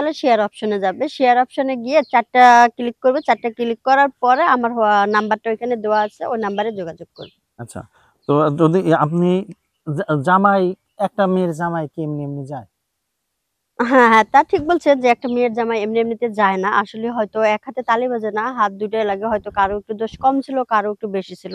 তাহলে শেয়ার অপশনে যাবে। শেয়ার অপশনে গিয়ে ৪ টা ক্লিক করবে। ৪ টা ক্লিক করার পরে আমার নাম্বারটা ওইখানে দেওয়া আছে। ওই নাম্বারে যোগাযোগ করবে। আচ্ছা। তো যদি আপনি জামাই, একটা মেয়ের জামাই কি এমনি যায়? হ্যাঁ, হ্যাঁ, তা ঠিক বলছেন যে একটা মেয়ের জামাই এমনিতে যায় না। আসলে হয়তো এক হাতে তালি বাজে না, হাত ২ টাই লাগে। হয়তো কারো একটু দোষ কম ছিল, কারো একটু বেশি ছিল।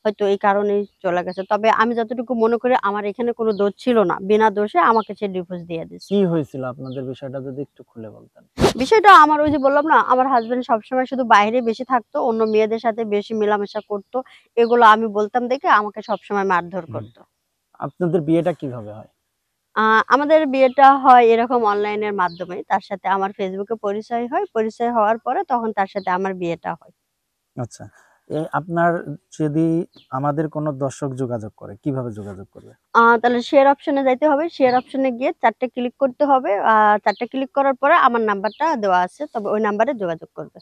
হয়তো এই কারণেই চলে গেছে। তবে আমি যতটুকু মনে করি আমার এখানে কোনো দোষ ছিল না। বিনা দোষে আমাকে সে ডিভোর্স দিয়ে দিছে। কি হয়েছিল আপনাদের, বিষয়টা যদি একটু খুলে বলতেন? বিষয়টা আমার ওই যে বললাম না, আমার হাসব্যান্ড সবসময় শুধু বাইরে বেশি থাকতো, অন্য মেয়েদের সাথে বেশি মেলামেশা করতো। এগুলো আমি বলতাম দেখে আমাকে সবসময় মারধর করত। আপনাদের বিয়েটা কিভাবে হয়? আ আমাদের বিয়েটা হয় এরকম অনলাইনের মাধ্যমে। তার সাথে আমার Facebook এ পরিচয় হয়। পরিচয় হওয়ার পরে তখন তার সাথে আমার বিয়েটা হয়। আচ্ছা। আপনার যদি আমাদের কোনো দর্শক যোগাযোগ করে, কিভাবে যোগাযোগ করবে? তাহলে শেয়ার অপশনে যাইতে হবে। শেয়ার অপশনে গিয়ে ৪ টা ক্লিক করতে হবে। ৪ টা ক্লিক করার পরে আমার নাম্বারটা দেওয়া আছে। তবে ওই নাম্বারে যোগাযোগ করবে।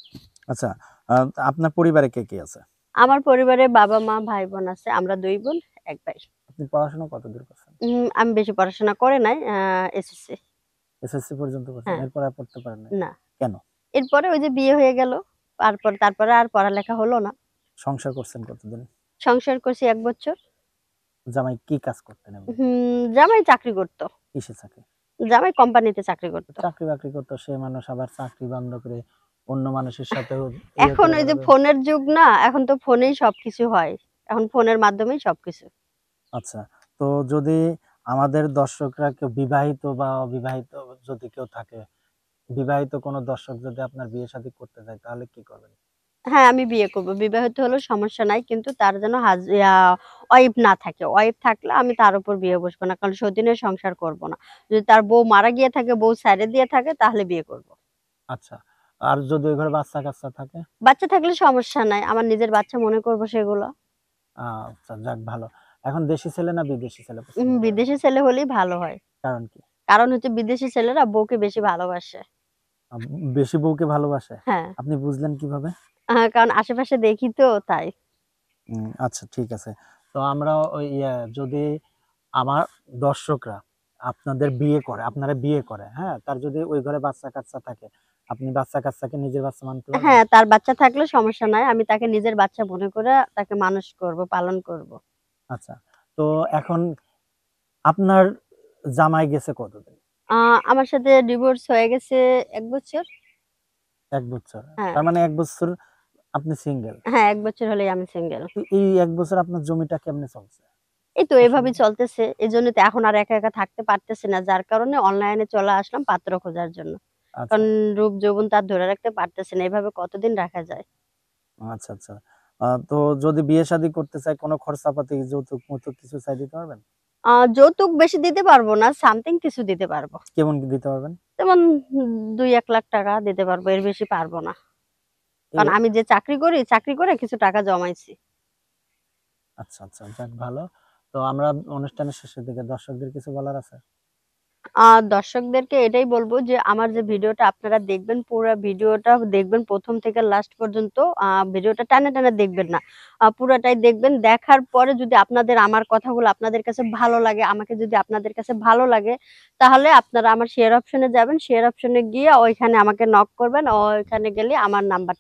আচ্ছা, আ আপনার পরিবারে কে আছে? আমার পরিবারে বাবা-মা, ভাই-বোন আছে। আমরা ২ বোন, ১ ভাই। আপনি পড়াশোনা কতদূর করছেন? আমি বেশি পড়াশোনা করে নাই। এসএসসি। এসএসসি পর্যন্ত করছেন। হ্যাঁ, এরপর আর পড়তে পারেন নাই। না। কেন? এরপরে ওই যে বিয়ে হয়ে গেল। তারপরে আর পড়ালেখা হলো না। সংসার করছেন কতদিন? সংসার করছি ১ বছর। জামাই কি কাজ করতেন এমনি? জামাই চাকরি করত। কিসে চাকরি? জামাই কোম্পানিতে চাকরি করত। চাকরি-বাকরি করতো, সে মানুষ আবার চাকরি বন্ধ করে অন্য মানুষের সাথেও ইয়ে এখন করে ওই যে বেড়াবে। ফোনের যুগ না, এখন তো ফোনেই সবকিছু হয়। এখন ফোনের মাধ্যমেই সবকিছু। আচ্ছা। তো যদি আমাদের দর্শকরা কেউ বিবাহিত বা অবিবাহিত যদি কেউ থাকে, বিবাহিত কোনো দর্শক যদি আপনার বিয়ে-শাদী করতে চায় তাহলে কি করবেন? হ্যাঁ, আমি বিয়ে করব। বিবাহিত হলেও সমস্যা নাই। কিন্তু তার যেন ওয়াইফ না থাকে। ওয়াইফ থাকলে আমি তার উপর বিয়ে বসবো না। কারণ সতীনের সংসার করব না। যদি তার বউ মারা গিয়ে থাকে, বউ ছাইড়া দিয়ে থাকে তাহলে বিয়ে করব। আচ্ছা। আর যদি ওই ঘরে বাচ্চা-কাচ্চা থাকে? বাচ্চা থাকলে সমস্যা নাই। আমার নিজের বাচ্চা মনে করব সেগুলো। আচ্ছা, যাক ভালো। এখন দেশি ছেলে না বিদেশি ছেলে পছন্দ করেন? বিদেশি ছেলে হলেই ভালো হয়। কারণ কি? কারণ হচ্ছে বিদেশি ছেলেরা বউকে বেশি ভালোবাসে। আ বেশি বউকে ভালোবাসে? হ্যাঁ, আপনি বুঝলেন কিভাবে? কারণ আশেপাশে দেখি তো তাই। আচ্ছা, ঠিক আছে। তো আমরা ওই যদি আমার দর্শকরা আপনারা বিয়ে করে, হ্যাঁ? তার যদি ওই ঘরে বাচ্চা-কাচ্চা থাকে, আপনি বাচ্চা-কাচ্চাকে নিজের বাচ্চা মানতে পারবেন? হ্যাঁ, তার বাচ্চা থাকলে সমস্যা নাই। আমি তাকে নিজের বাচ্চা মনে করে তাকে মানুষ করব, পালন করব। আচ্ছা। তো এখন আপনার জামাই গেছে কতদিন? আ আমার সাথে ডিভোর্স হয়ে গেছে ১ বছর। ১ বছর। হ্যাঁ, তার মানে ১ বছর আপনি সিঙ্গেল। হ্যাঁ, ১ বছর হলেই আমি সিঙ্গেল। এই ১ বছর আপনার জমিটা কেমনে চলছে? এই তো এভাবেই অসুবিধা? চলতেছে। এজন্য তো এখন আর একা থাকতে পারতেছি না। যার কারণে অনলাইনে চলে আসলাম পাত্র খোঁজার জন্য। আচ্ছা, কারণ রূপ যৌবন তো আর ধরে রাখতে পারতেছি না। এভাবে কতদিন রাখা যায়? আচ্ছা। তো যদি বিয়ে-শাদী করতে চায়, কোনো খরচাপাতি যৌতুক-মৌতুক কিছু চাই দিতে পারবেন? যৌতুক বেশি দিতে পারব না। সামথিং কিছু দিতে পারব। কেমন কি দিতে পারবেন? যেমন ২-১ লাখ টাকা দিতে পারব। এর বেশি পারব না। কারণ এ আমি যে চাকরি করি, চাকরি করে কিছু টাকা জমাইছি। আচ্ছা, যাক ভালো। তো আমরা অনুষ্ঠানের শেষের দিকে দর্শকদের কিছু বলার আছে? দর্শকদেরকে এটাই বলব যে আমার যে ভিডিওটা আপনারা দেখবেন, পুরা ভিডিওটা দেখবেন ১ম থেকে লাস্ট পর্যন্ত। ভিডিওটা টানে দেখবেন না। পুরাটাই দেখবেন। দেখার পরে যদি আমার কথাগুলো আপনাদের কাছে ভালো লাগে, আমাকে যদি আপনাদের কাছে ভালো লাগে, তাহলে আপনারা আমার শেয়ার অপশনে যাবেন। শেয়ার অপশনে গিয়ে ওইখানে আমাকে নক করবেন। ওইখানে গেলে আমার নাম্বার